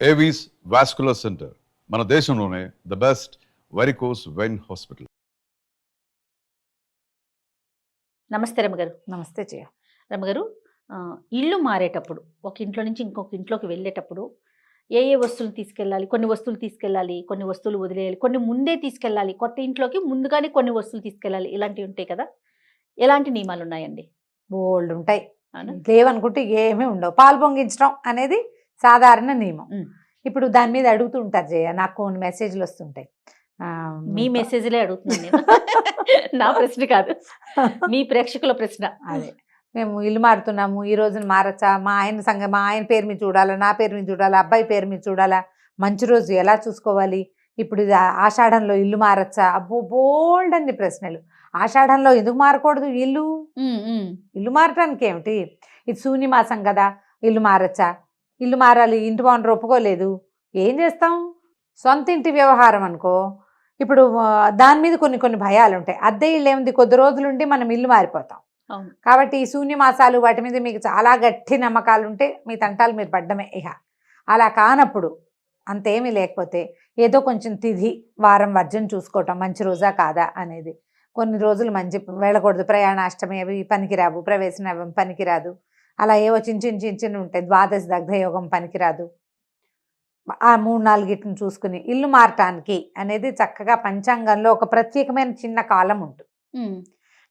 Avis vascular centre మన దేశంలోనే the best varicose vein hospital. నమస్తే రమగారు. నమస్తే జయ. రమగారు, ఇల్లు మారేటప్పుడు ఒక ఇంట్లో నుంచి ఇంకొక ఇంట్లోకి వెళ్ళేటప్పుడు ఏ ఏ వస్తువులు తీసుకెళ్ళాలి? కొన్ని వస్తువులు తీసుకెళ్ళాలి, కొన్ని వస్తువులు వదిలేయాలి, కొన్ని ముందే తీసుకెళ్ళాలి, కొత్త ఇంట్లోకి ముందుగానే కొన్ని వస్తువులు తీసుకెళ్ళాలి, ఇలాంటివి ఉంటాయి కదా. ఎలాంటి నియమాలు ఉన్నాయండి? బోల్డ్ ఉంటాయి, లేవనుకుంటే ఏమీ ఉండవు. పాలు పొంగించడం అనేది సాధారణ నియమం. ఇప్పుడు దాని మీద అడుగుతూ ఉంటారు జయ, నాకు కొన్ని మెసేజ్లు వస్తుంటాయి. మీ మెసేజ్లే అడుగుతున్నాను నేను. నా ప్రశ్న కాదు, మీ ప్రేక్షకుల ప్రశ్న. అదే, మేము ఇల్లు మారుతున్నాము, ఈ రోజున మారచ్చా, మా ఆయన పేరు మీద చూడాలా, నా పేరు మీద చూడాలా, అబ్బాయి పేరు మీద చూడాలా, మంచి రోజు ఎలా చూసుకోవాలి, ఇప్పుడు ఇది ఆషాఢంలో ఇల్లు మారచ్చా, అబ్బో బోల్డ్ అన్ని ప్రశ్నలు. ఆషాఢంలో ఎందుకు మారకూడదు ఇల్లు? ఇల్లు మారటానికి ఏమిటి? ఇది శూన్యమాసం కదా, ఇల్లు మారచ్చా? ఇల్లు మారాలి, ఇంటి ఓనర్ ఒప్పుకోలేదు, ఏం చేస్తాం? సొంత ఇంటి వ్యవహారం అనుకో, ఇప్పుడు దాని మీద కొన్ని కొన్ని భయాలు ఉంటాయి. అద్దె ఇల్లు ఏముంది, కొద్ది రోజులుండి మనం ఇల్లు మారిపోతాం. కాబట్టి ఈ శూన్యమాసాలు వాటి మీద మీకు చాలా గట్టి నమ్మకాలు ఉంటే మీ తంటాలు మీరు పడ్డమే. ఇక అలా కానప్పుడు, అంతేమీ లేకపోతే ఏదో కొంచెం తిథి వారం వర్జం చూసుకోవటం, మంచి రోజా కాదా అనేది. కొన్ని రోజులు మంచి వెళ్ళకూడదు, ప్రయాణాష్టమి అవి పనికిరావు, ప్రవేశం పనికిరాదు, అలా ఏవో చిన్న ఉంటాయి, ద్వాదశి దగ్ధయోగం పనికిరాదు. ఆ 3-4 చూసుకుని ఇల్లు మారటానికి అనేది చక్కగా పంచాంగంలో ఒక ప్రత్యేకమైన చిన్న కాలం ఉంటుంది.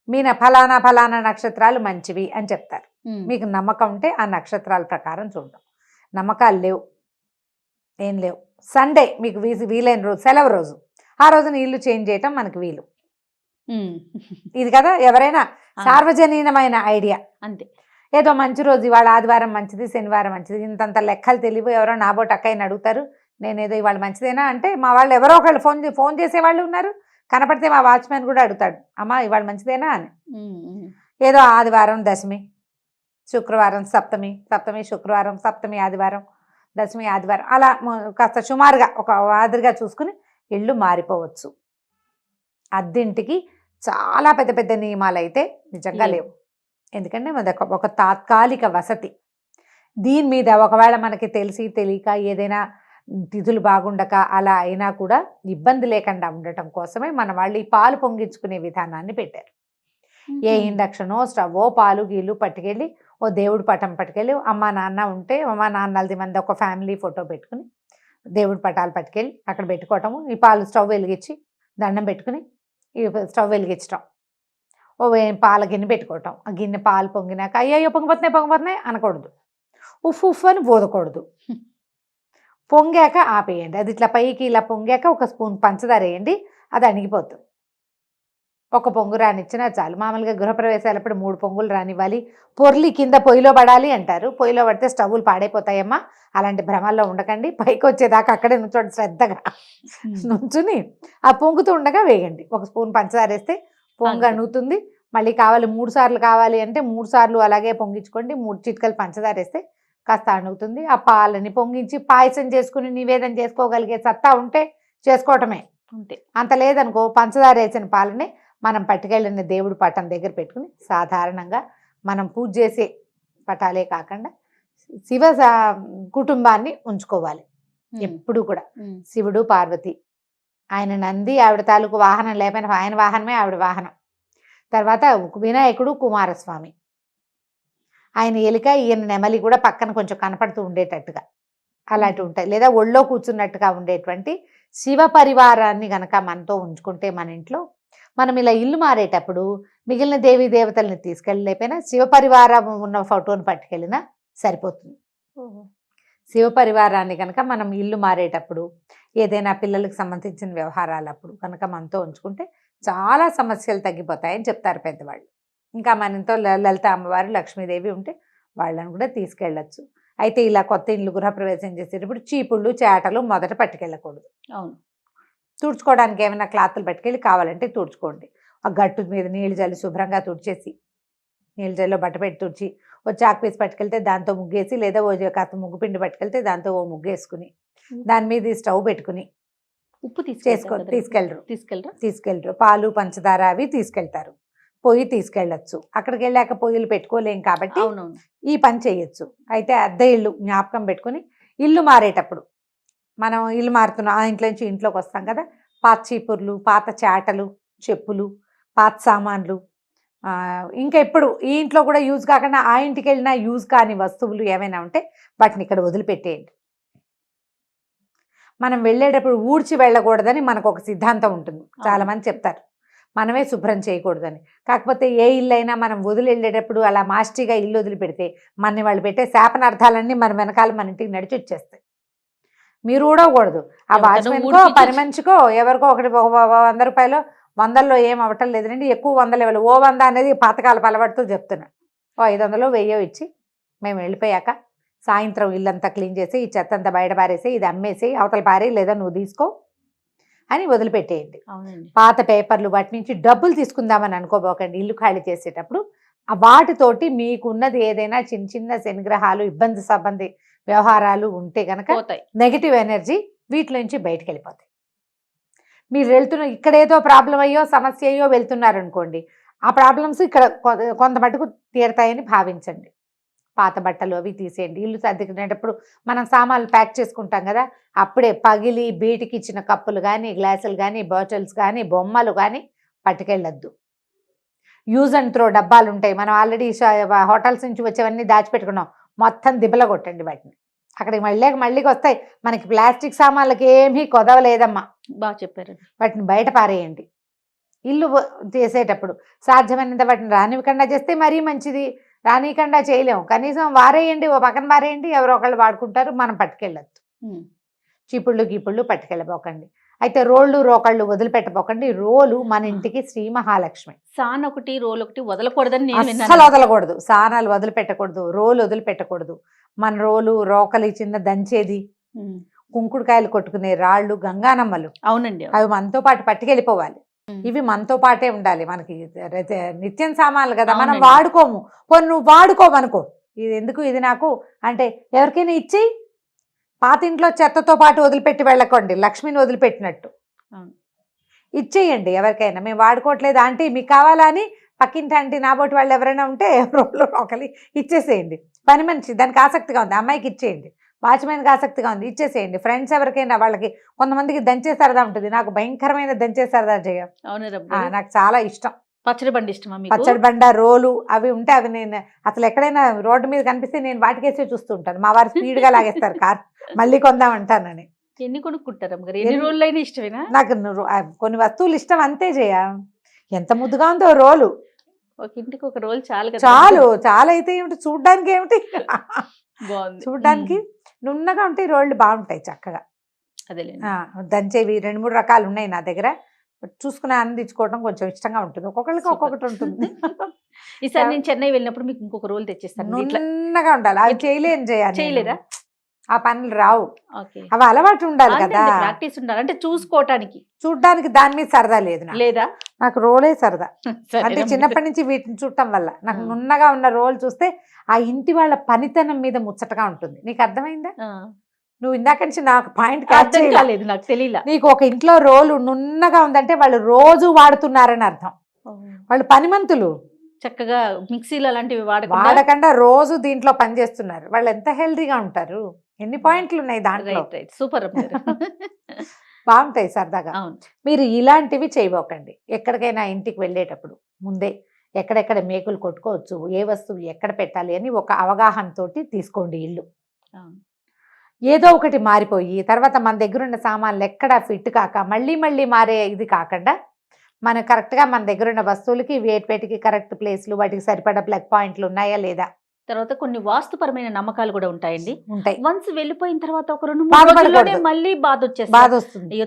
మీన ఫలానా ఫలానా నక్షత్రాలు మంచివి అని చెప్తారు. మీకు నమ్మకం ఉంటే ఆ నక్షత్రాల ప్రకారం చూడడం. నమ్మకాలు లేవు, ఏం లేవు, సండే మీకు వీలైన రోజు, సెలవు రోజు, ఆ రోజున ఇల్లు చేంజ్ చేయటం మనకు వీలు. ఇది కదా ఎవరైనా సార్వజనీనమైన ఐడియా. అంతే, ఏదో మంచి రోజు, ఇవాళ ఆదివారం మంచిది, శనివారం మంచిది, ఇంతంత లెక్కలు తెలివి. ఎవరో నాబోటి అక్కయ్యని అడుగుతారు, నేనేదో ఇవాళ మంచిదేనా అంటే, మా వాళ్ళు ఎవరో ఒకళ్ళు ఫోన్ చేసేవాళ్ళు ఉన్నారు. కనపడితే మా వాచ్మెన్ కూడా అడుగుతాడు, అమ్మా ఇవాళ మంచిదేనా అని. ఏదో ఆదివారం దశమి, శుక్రవారం సప్తమి, శుక్రవారం, సప్తమి ఆదివారం, దశమి ఆదివారం, అలా కాస్త సుమారుగా ఒక మాదిరిగా చూసుకుని ఇళ్ళు మారిపోవచ్చు. అద్దెంటికి చాలా పెద్ద పెద్ద నియమాలు అయితే నిజంగా లేవు. ఎందుకంటే ఒక తాత్కాలిక వసతి. దీని మీద ఒకవేళ మనకి తెలిసి తెలియక ఏదైనా తిథులు బాగుండక అలా అయినా కూడా ఇబ్బంది లేకుండా ఉండటం కోసమే మన వాళ్ళు ఈ పాలు పొంగించుకునే విధానాన్ని పెట్టారు. ఏ ఇండక్షనో స్టవ్వో పాలు గీళ్ళు పట్టుకెళ్ళి ఓ దేవుడి పటం పట్టుకెళ్ళి, అమ్మా నాన్న ఉంటే అమ్మా నాన్నలది మంది ఒక ఫ్యామిలీ ఫోటో పెట్టుకుని దేవుడి పటాలు పట్టుకెళ్ళి అక్కడ పెట్టుకోవటము. ఈ పాలు స్టవ్ వెలిగించి దండం పెట్టుకుని ఈ స్టవ్ వెలిగించటం, ఓ పాల గిన్నె పెట్టుకోవటం. ఆ గిన్నె పాలు పొంగినాక అయ్యో పొంగిపోతున్నాయి అనకూడదు, ఉఫ్ అని పోదకూడదు. పొంగాక ఆపేయండి. అది ఇట్లా పైకి ఇలా పొంగాక ఒక స్పూన్ పంచదార వేయండి, అది అణిగిపోతుంది. ఒక పొంగు రానిచ్చినా చాలు. మామూలుగా గృహప్రవేశాలప్పుడు 3 పొంగులు రానివ్వాలి. పొర్లి కింద పొయ్యిలో పడాలి అంటారు. పొయ్యిలో పడితే స్టవ్లు పాడైపోతాయమ్మా, అలాంటి భ్రమల్లో ఉండకండి. పైకి వచ్చేదాకా అక్కడే నుంచోండి, శ్రద్ధగా నుంచుని ఆ పొంగుతూ ఉండగా వేయండి. ఒక స్పూన్ పంచదార వేస్తే పొంగు అణుగుతుంది. మళ్ళీ కావాలి 3 సార్లు కావాలి అంటే 3 సార్లు అలాగే పొంగించుకోండి. 3 చిటికలు పంచదార వేస్తే కాస్త అణుగుతుంది. ఆ పాలని పొంగించి పాయసం చేసుకుని నివేదన చేసుకోగలిగే సత్తా ఉంటే చేసుకోవటమే. అంతే. అంత లేదనుకో, పంచదార వేసిన పాలని మనం పట్టుకెళ్ళిన దేవుడి పటం దగ్గర పెట్టుకుని సాధారణంగా మనం పూజ చేసే పటాలే కాకుండా శివ కుటుంబాన్ని ఉంచుకోవాలి ఎప్పుడు కూడా. శివుడు, పార్వతి, ఆయన నంది, ఆవిడ తాలూకు వాహనం లేకపోయినా ఆయన వాహనమే ఆవిడ వాహనం. తర్వాత వినాయకుడు, కుమారస్వామి, ఆయన ఎలిక, ఈయన నెమలి కూడా పక్కన కొంచెం కనపడుతూ ఉండేటట్టుగా అలాంటివి ఉంటాయి. లేదా ఒళ్ళో కూర్చున్నట్టుగా ఉండేటువంటి శివ పరివారాన్ని గనక మనతో ఉంచుకుంటే మన ఇంట్లో, మనం ఇలా ఇల్లు మారేటప్పుడు మిగిలిన దేవీ దేవతల్ని తీసుకెళ్ళలేకపోయినా శివ పరివారం ఉన్న ఫోటోని పట్టుకెళ్ళినా సరిపోతుంది. శివ పరివారాన్ని కనుక మనం ఇల్లు మారేటప్పుడు, ఏదైనా పిల్లలకు సంబంధించిన వ్యవహారాలప్పుడు కనుక మనతో ఉంచుకుంటే చాలా సమస్యలు తగ్గిపోతాయని చెప్తారు పెద్దవాళ్ళు. ఇంకా మన ఇంట్లో లలిత అమ్మవారు, లక్ష్మీదేవి ఉంటే వాళ్ళని కూడా తీసుకెళ్ళచ్చు. అయితే ఇలా కొత్త ఇల్లు గృహప్రవేశం చేసేటప్పుడు చీపుళ్ళు, చేటలు మొదట పట్టుకెళ్ళకూడదు. అవును. తుడుచుకోవడానికి ఏమైనా క్లాత్లు పట్టుకెళ్ళి కావాలంటే తుడుచుకోండి. ఆ గట్టు మీద నీళ్ళు జల్లి శుభ్రంగా తుడిచేసి, నీళ్ళు జల్లిలో బట్ట పెట్టి తుడిచి, ఓ చాక్ పీస్ పట్టుకెళ్తే దాంతో ముగ్గేసి, లేదా ఓ కాస్త ముగ్గు పిండి పట్టుకెళ్తే దాంతో ఓ ముగ్గేసుకుని దాని మీద స్టవ్ పెట్టుకుని ఉప్పు తీసుకెళ్ళరు. పాలు, పంచదార అవి తీసుకెళ్తారు. పొయ్యి తీసుకెళ్ళచ్చు. అక్కడికి వెళ్ళాక పొయ్యిలు పెట్టుకోలేం కాబట్టి ఈ పని చేయొచ్చు. అయితే అద్దె ఇల్లు జ్ఞాపకం పెట్టుకుని ఇల్లు మారేటప్పుడు మనం ఇల్లు మారుతున్నాం, ఆ ఇంట్లో నుంచి ఇంట్లోకి వస్తాం కదా, పాత చీపుర్లు, పాత చాటలు, చెప్పులు, పాత సామాన్లు, ఇంకా ఎప్పుడు ఈ ఇంట్లో కూడా యూజ్ కాకుండా ఆ ఇంటికి వెళ్ళినా యూజ్ కాని వస్తువులు ఏమైనా ఉంటే వాటిని ఇక్కడ వదిలిపెట్టేయండి. మనం వెళ్ళేటప్పుడు ఊడ్చి వెళ్ళకూడదని మనకు ఒక సిద్ధాంతం ఉంటుంది, చాలా మంది చెప్తారు మనమే శుభ్రం చేయకూడదని. కాకపోతే ఏ ఇల్లు అయినా మనం వదిలి వెళ్ళేటప్పుడు అలా మాస్టిగా ఇల్లు వదిలిపెడితే మన వాళ్ళు పెట్టే శాపనార్థాలన్నీ మన వెనకాల మన ఇంటికి నడిచి వచ్చేస్తాయి. మీరు ఊడవకూడదు, ఆ వాచ్మెన్కో పని మనిషికో ఎవరికో ఒకటి 100 రూపాయలు 100లో ఏం అవ్వటం లేదండి, ఎక్కువ 100 ఇవ్వాలి. ఓ 100 అనేది పాతకాలపు అలవాటుతో చెప్తున్నా. ఓ 500 1000 ఇచ్చి మేము వెళ్ళిపోయాక సాయంత్రం ఇల్లంతా క్లీన్ చేసి ఈ చెత్త అంతా బయట పారేసి ఇది అమ్మేసి అవతల పారే లేదా నువ్వు తీసుకో అని వదిలిపెట్టేయండి. పాత పేపర్లు వాటి నుంచి డబ్బులు తీసుకుందామని అనుకోబోకండి. ఇల్లు ఖాళీ చేసేటప్పుడు వాటితోటి మీకున్నది ఏదైనా చిన్న చిన్న శనిగ్రహాలు ఇబ్బంది సంబంధి వ్యవహారాలు ఉంటే కనుక నెగిటివ్ ఎనర్జీ వీటి నుంచి బయటకు వెళ్ళిపోతాయి. మీరు వెళ్తున్న ఇక్కడ ఏదో ప్రాబ్లం అయ్యో సమస్య అయ్యో వెళ్తున్నారు అనుకోండి, ఆ ప్రాబ్లమ్స్ ఇక్కడ కొంత మటుకు తీరతాయని భావించండి. పాత బట్టలు అవి తీసేయండి. ఇల్లు సర్దుకునేటప్పుడు మనం సామాన్లు ప్యాక్ చేసుకుంటాం కదా, అప్పుడే పగిలి బీటికి ఇచ్చిన కప్పులు కానీ గ్లాసులు కానీ బాటిల్స్ కానీ బొమ్మలు కానీ పట్టుకెళ్ళొద్దు. యూజ్ అండ్ త్రో డబ్బాలు ఉంటాయి, మనం ఆల్రెడీ హోటల్స్ నుంచి వచ్చేవన్నీ దాచిపెట్టుకున్నాం, మొత్తం దిబ్బల కొట్టండి వాటిని. అక్కడికి మళ్ళీకి వస్తాయి. మనకి ప్లాస్టిక్ సామాన్లకి ఏమీ కొదవలేదమ్మా, బాగా చెప్పారు. వాటిని బయట పారేయండి. ఇల్లు చేసేటప్పుడు సాధ్యమైనంత వాటిని రానివ్వకుండా చేస్తే మరీ మంచిది, రానియకుండా చేయలేము, కనీసం వారేయండి, ఓ పక్కన వారేయండి, ఎవరో ఒకళ్ళు వాడుకుంటారు, మనం పట్టుకెళ్ళొద్దు. చీపుళ్ళు గీపుళ్ళు పట్టుకెళ్ళబోకండి. అయితే రోళ్ళు రోకళ్ళు వదిలిపెట్టబోకండి. రోలు మన ఇంటికి శ్రీ మహాలక్ష్మి. సాన్ ఒకటి రోల్ ఒకటి వదలకూడదని అస్సలు వదలకూడదు, సానాలు వదిలిపెట్టకూడదు, రోలు వదిలిపెట్టకూడదు. మన రోలు రోకలి చిన్న దంచేది, కుంకుడుకాయలు కొట్టుకునే రాళ్ళు, గంగానమ్మలు, అవునండి, అవి మనతో పాటు పట్టుకెళ్ళిపోవాలి. ఇవి మనతో పాటే ఉండాలి. మనకి నిత్యం సామాన్లు కదా, మనం వాడుకోము. పోనీ నువ్వు వాడుకోమనుకో, ఇది ఎందుకు ఇది నాకు అంటే ఎవరికైనా ఇచ్చి పాత ఇంట్లో చెత్తతో పాటు వదిలిపెట్టి వెళ్ళకండి, లక్ష్మిని వదిలిపెట్టినట్టు ఇచ్చేయండి ఎవరికైనా. మేము వాడుకోవట్లేదు ఆంటీ మీకు కావాలా అని పక్కింటి ఆంటీ నాబోటి వాళ్ళు ఎవరైనా ఉంటే రోడ్లో ఒకలి ఇచ్చేసేయండి. పని మనిషి దానికి ఆసక్తిగా ఉంది, అమ్మాయికి ఇచ్చేయండి. వాచ్మెన్కి ఆసక్తిగా ఉంది, ఇచ్చేసేయండి. ఫ్రెండ్స్ ఎవరికైనా వాళ్ళకి, కొంతమందికి దంచే సరదా ఉంటుంది, నాకు భయంకరమైన దంచే సరదా చేయ, నాకు చాలా ఇష్టం. పచ్చడి బండి ఇష్టమా? పచ్చడి బండ రోలు అవి ఉంటే అవి నేను అసలు ఎక్కడైనా రోడ్డు మీద కనిపిస్తే నేను వాటికేసే చూస్తూ ఉంటాను. మా వారు స్పీడ్గా లాగేస్తారు కార్, మళ్ళీ కొందామంటానని. ఎన్ని కొనుక్కుంటారు అమ్మగారు? ఎన్ని రోజులు అయినా ఇష్టమేనా? నాకు కొన్ని వస్తువులు ఇష్టం అంతే చేయ. ఎంత ముద్దుగా ఉందో రోలు, ఒక ఇంటికి ఒక రోల్ చాలు కదా. చాలా అయితే ఏమిటి, చూడ్డానికి ఏమిటి, చూడ్డానికి నున్నగా ఉంటాయి రోళ్ళు, బాగుంటాయి చక్కగా. అదే దంచేవి 2-3 రకాలు ఉన్నాయి నా దగ్గర, చూసుకుని ఆనందించుకోవడం కొంచెం ఇష్టంగా ఉంటుంది. ఒక్కొక్కరికి ఒక్కొక్కటి ఉంటుంది. ఈసారి నేను చెన్నై వెళ్ళినప్పుడు మీకు ఇంకొక రోల్ తెచ్చిస్తాను. నున్నగా ఉండాలి, అవి చేయలేరా? ఆ పనులు రావు, అవి అలవాటు ఉండాలి కదా, ప్రాక్టీస్ ఉండాలి. అంటే చూడడానికి దాని మీద సరదా లేదా, నాకు రోలే సరదా. అంటే చిన్నప్పటి నుంచి వీటిని చూడటం వల్ల నాకు నున్నగా ఉన్న రోల్ చూస్తే ఆ ఇంటి వాళ్ళ పనితనం మీద ముచ్చటగా ఉంటుంది. నీకు అర్థమైందా? నువ్వు ఇందాక నుంచి నాకు పాయింట్ కాలేదు, నాకు తెలియలా. నీకు ఒక ఇంట్లో రోలు నున్నగా ఉందంటే వాళ్ళు రోజు వాడుతున్నారని అర్థం. వాళ్ళు పనిమంతులు, చక్కగా మిక్సీలు అలాంటివి వాడకుండా రోజు దీంట్లో పని చేస్తున్నారు. వాళ్ళు ఎంత హెల్దీగా ఉంటారు, ఎన్ని పాయింట్లు ఉన్నాయి దాంట్లో. సూపర్, బాగుంటాయి సరదాగా. మీరు ఇలాంటివి చేయబోకండి. ఎక్కడికైనా ఇంటికి వెళ్ళేటప్పుడు ముందే ఎక్కడెక్కడ మేకులు కొట్టుకోవచ్చు, ఏ వస్తువు ఎక్కడ పెట్టాలి అని ఒక అవగాహనతోటి తీసుకోండి ఇల్లు. ఏదో ఒకటి మారిపోయి తర్వాత మన దగ్గర ఉన్న సామాన్లు ఎక్కడా ఫిట్ కాక మళ్ళీ మారే ఇది కాకుండా మన కరెక్ట్గా మన దగ్గర ఉన్న వస్తువులకి వేటికి కరెక్ట్ ప్లేస్లు, వాటికి సరిపడా ప్లగ్ పాయింట్లు ఉన్నాయా లేదా. తర్వాత కొన్ని వాస్తుపరమైన నమ్మకాలు కూడా ఉంటాయండి. వన్స్ వెళ్ళిపోయిన తర్వాత ఒక 2-3 రోజుల్లోనే మళ్ళీ బాధ వస్తుంది. అయ్యో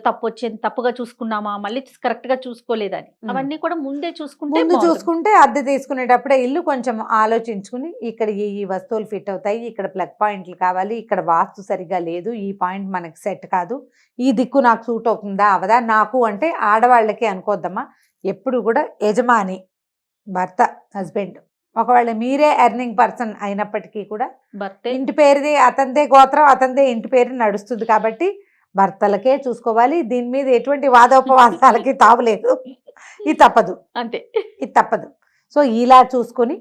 తప్పుగా చూసుకున్నామా, మళ్ళీ కరెక్ట్ గా చూసుకోలేదని. అవన్నీ కూడా ముందే చూసుకుంటే అద్దె తీసుకునేటప్పుడే ఇల్లు కొంచెం ఆలోచించుకుని ఇక్కడ ఈ వస్తువులు ఫిట్ అవుతాయి, ఇక్కడ ప్లగ్ పాయింట్లు కావాలి, ఇక్కడ వాస్తు సరిగా లేదు, ఈ పాయింట్ మనకి సెట్ కాదు, ఈ దిక్కు నాకు సూట్ అవుతుందా అవదా. నాకు అంటే ఆడవాళ్ళకి అనుకోద్దమ్మా, ఎప్పుడు కూడా యజమాని భర్త హస్బెండ్, ఒకవేళ మీరే ఎర్నింగ్ పర్సన్ అయినప్పటికీ కూడా ఇంటి పేరుది అతనిదే గోత్రం, అతనిదే ఇంటి పేరు నడుస్తుంది కాబట్టి భర్తలకే చూసుకోవాలి. దీని మీద ఎటువంటి వాదోపవాదాలకి తావులేదు. ఇది తప్పదు, అంతే, ఇది తప్పదు. సో ఇలా చూసుకొని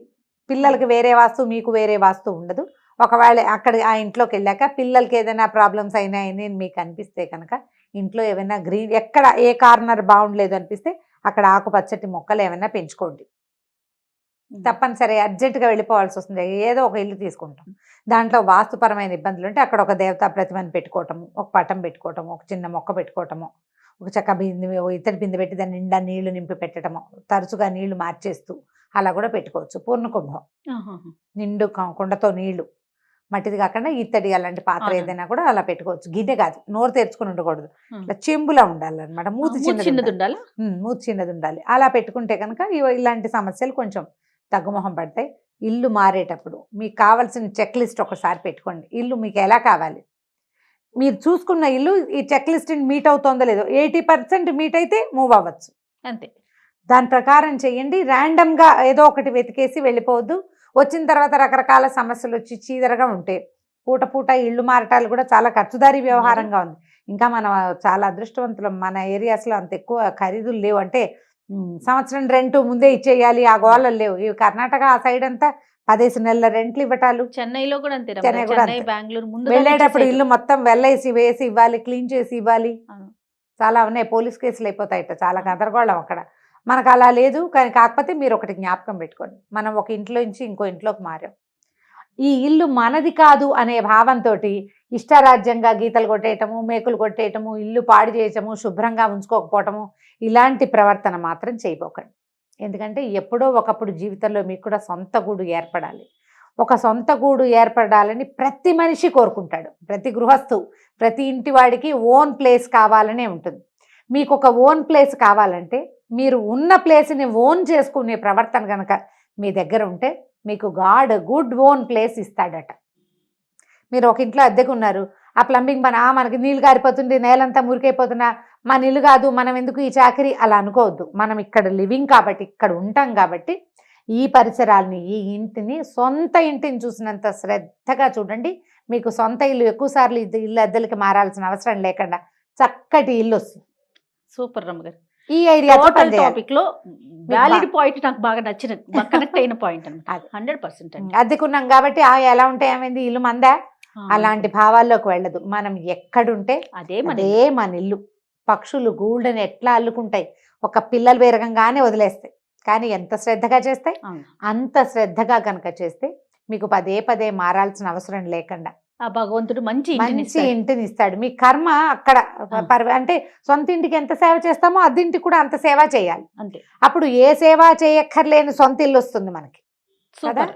పిల్లలకి వేరే వాస్తు, మీకు వేరే వాస్తు ఉండదు. ఒకవేళ అక్కడ ఆ ఇంట్లోకి వెళ్ళాక పిల్లలకి ఏదైనా ప్రాబ్లమ్స్ అయినాయని మీకు అనిపిస్తే కనుక ఇంట్లో ఏమైనా గ్రీన్ ఎక్కడ ఏ కార్నర్ బాగుండలేదు అనిపిస్తే అక్కడ ఆకుపచ్చటి మొక్కలు ఏమైనా పెంచుకోండి. తప్పనిసరి అర్జెంటుగా వెళ్ళిపోవాల్సి వస్తుంది, ఏదో ఒక ఇల్లు తీసుకుంటాం, దాంట్లో వాస్తుపరమైన ఇబ్బందులు ఉంటే అక్కడ ఒక దేవతా ప్రతిమని పెట్టుకోవటము, ఒక పటం పెట్టుకోవటము, ఒక చిన్న మొక్క పెట్టుకోవటము, ఒక చక్క బిందె ఇత్తడి బిందె పెట్టి దాని నిండా నీళ్లు నింపి పెట్టడము, తరచుగా నీళ్లు మార్చేస్తూ అలా కూడా పెట్టుకోవచ్చు. పూర్ణ కుంభం నిండు కుండతో నీళ్లు, మట్టిది కాకుండా ఇత్తడి అలాంటి పాత్ర ఏదైనా కూడా అలా పెట్టుకోవచ్చు. గిన్నె కాదు, నోరు తెరుచుకుని ఉండకూడదు, ఇట్లా చెంబులా ఉండాలన్నమాట, మూతి చిన్నది ఉండాలి. మూతి చిన్నది ఉండాలి. అలా పెట్టుకుంటే కనుక ఇలాంటి సమస్యలు కొంచెం తగ్గుముఖం పడతాయి. ఇల్లు మారేటప్పుడు మీకు కావాల్సిన చెక్ లిస్ట్ ఒకసారి పెట్టుకోండి. ఇల్లు మీకు ఎలా కావాలి, మీరు చూసుకున్న ఇల్లు ఈ చెక్ లిస్ట్ని మీట్ అవుతుందో లేదో, 80% మీట్ అయితే మూవ్ అవ్వచ్చు, అంతే. దాని ప్రకారం చేయండి. ర్యాండమ్గా ఏదో ఒకటి వెతికేసి వెళ్ళిపోవద్దు. వచ్చిన తర్వాత రకరకాల సమస్యలు వచ్చి చీదరగా ఉంటాయి. పూట పూట ఇళ్ళు మారటాలు కూడా చాలా ఖర్చుదారీ వ్యవహారంగా ఉంది. ఇంకా మనం చాలా అదృష్టవంతులం, మన ఏరియాస్లో అంత ఎక్కువ ఖరీదులు లేవు. అంటే సంవత్సరం రెంట్ ముందే ఇచ్చేయాలి ఆ గోళలు లేవు. ఈ కర్ణాటక ఆ సైడ్ అంతా 15 నెలల రెంట్లు ఇవ్వటాలు. చెన్నైలో కూడా అంతే, చెన్నై కూడా చెన్నై బెంగళూరు ముందు వెళ్ళేటప్పుడు ఇల్లు మొత్తం వెళ్ళేసి వేసి ఇవ్వాలి, క్లీన్ చేసి ఇవ్వాలి. చాలా ఉన్నాయి, పోలీస్ కేసులు అయిపోతాయట, చాలా గందరగోళం అక్కడ. మనకు అలా లేదు. కానీ కాకపోతే మీరు ఒకటి జ్ఞాపకం పెట్టుకోండి, మనం ఒక ఇంట్లో నుంచి ఇంకో ఇంట్లోకి మారాం, ఈ ఇల్లు మనది కాదు అనే భావంతో ఇష్టారాజ్యంగా గీతలు కొట్టేయటము, మేకులు కొట్టేయటము, ఇల్లు పాడు చేయటము, శుభ్రంగా ఉంచుకోకపోవటము, ఇలాంటి ప్రవర్తన మాత్రం చేయబోకండి. ఎందుకంటే ఎప్పుడో ఒకప్పుడు జీవితంలో మీకు కూడా సొంత గూడు ఏర్పడాలి. ఒక సొంత గూడు ఏర్పడాలని ప్రతి మనిషి కోరుకుంటాడు. ప్రతి గృహస్థు, ప్రతి ఇంటి వాడికి ఓన్ ప్లేస్ కావాలనే ఉంటుంది. మీకు ఒక ఓన్ ప్లేస్ కావాలంటే మీరు ఉన్న ప్లేస్ని ఓన్ చేసుకునే ప్రవర్తన కనుక మీ దగ్గర ఉంటే మీకు గాడ్ గుడ్ ఓన్ ప్లేస్ ఇస్తాడట. మీరు ఒక ఇంట్లో అద్దెకున్నారు, ఆ ప్లంబింగ్ పని మనకి నీళ్ళు గారిపోతుంది, నేలంతా మురికైపోతున్నా మన ఇల్లు కాదు, మనం ఎందుకు ఈ చాకరీ, అలా అనుకోవద్దు. మనం ఇక్కడ లివింగ్ కాబట్టి, ఇక్కడ ఉంటాం కాబట్టి ఈ పరిసరాలని, ఈ ఇంటిని సొంత ఇంటిని చూసినంత శ్రద్ధగా చూడండి. మీకు సొంత ఇల్లు ఎక్కువసార్లు ఇల్లు అద్దెలకి మారాల్సిన అవసరం లేకుండా చక్కటి ఇల్లు వస్తుంది. సూపర్ రమ్మగారు. ఈ ఐడియా టాపిక్ లో వ్యాలిడ్ పాయింట్ నాకు బాగా నచ్చిన, కనెక్ట్ అయిన పాయింట్ అన్నమాట. 100% అద్దెకున్నాం కాబట్టి ఎలా ఉంటే ఏమైంది, ఇల్లు మందా, అలాంటి భావాల్లోకి వెళ్ళదు. మనం ఎక్కడుంటే అదే మన ఇల్లు. పక్షులు గూళ్ళని ఎట్లా అల్లుకుంటాయి, ఒక పిల్లలు పెరగంగానే వదిలేస్తాయి. కానీ ఎంత శ్రద్ధగా చేస్తాయి, అంత శ్రద్ధగా కనుక చేస్తే మీకు పదే పదే మారాల్సిన అవసరం లేకుండా ఆ భగవంతుడు మంచి ఇంటిని ఇస్తాడు. మీ కర్మ అక్కడ అంటే సొంత ఇంటికి ఎంత సేవ చేస్తామో అద్దింటికి కూడా అంత సేవ చేయాలి. అంతే. అప్పుడు ఏ సేవ చేయక్కర్లేని సొంత ఇల్లు వస్తుంది మనకి కదా.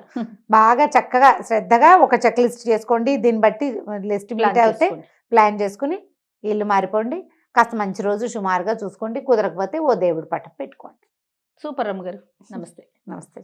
బాగా చక్కగా శ్రద్ధగా ఒక చెక్ లిస్ట్ చేసుకోండి. దీన్ని బట్టి లిస్ట్ మీట్ అయితే ప్లాన్ చేసుకుని ఇల్లు మారిపోండి. కాస్త మంచి రోజు సుమారుగా చూసుకోండి. కుదరకపోతే ఓ దేవుడి పటం పెట్టుకోండి. సూపర్ రమ్మ గారు. నమస్తే. నమస్తే.